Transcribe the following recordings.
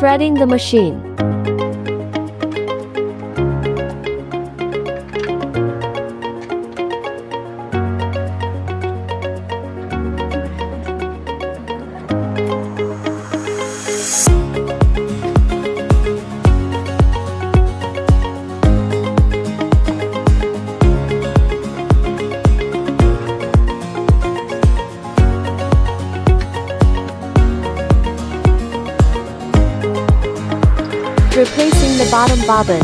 Threading the machine. Replacing the bottom bobbin.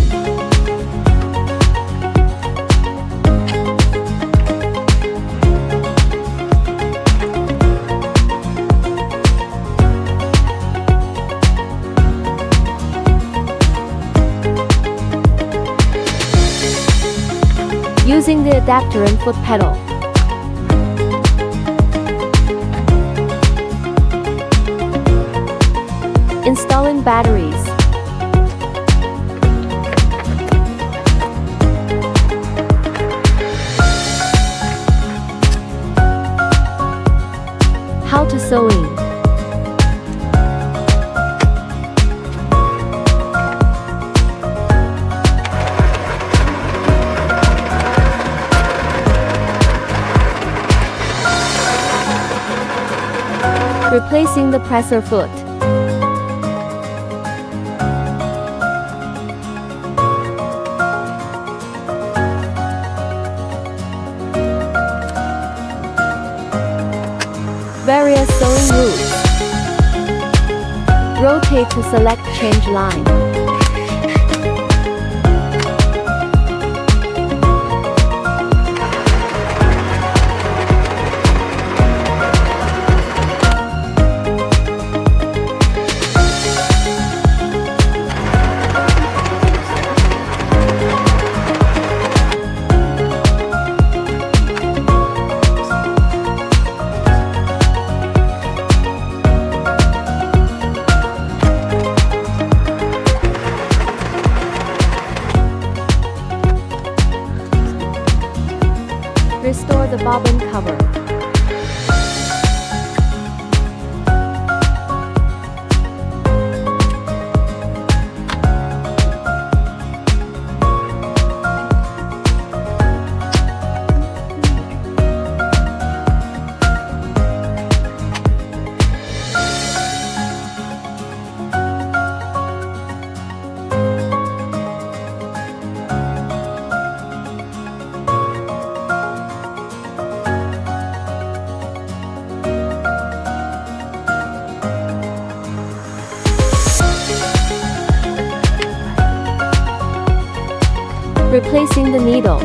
Using the adapter and foot pedal. Installing batteries. How to sewing. Replacing the presser foot. Various sewing routes. Rotate to select change line. Restore the bobbin cover. Replacing the needle.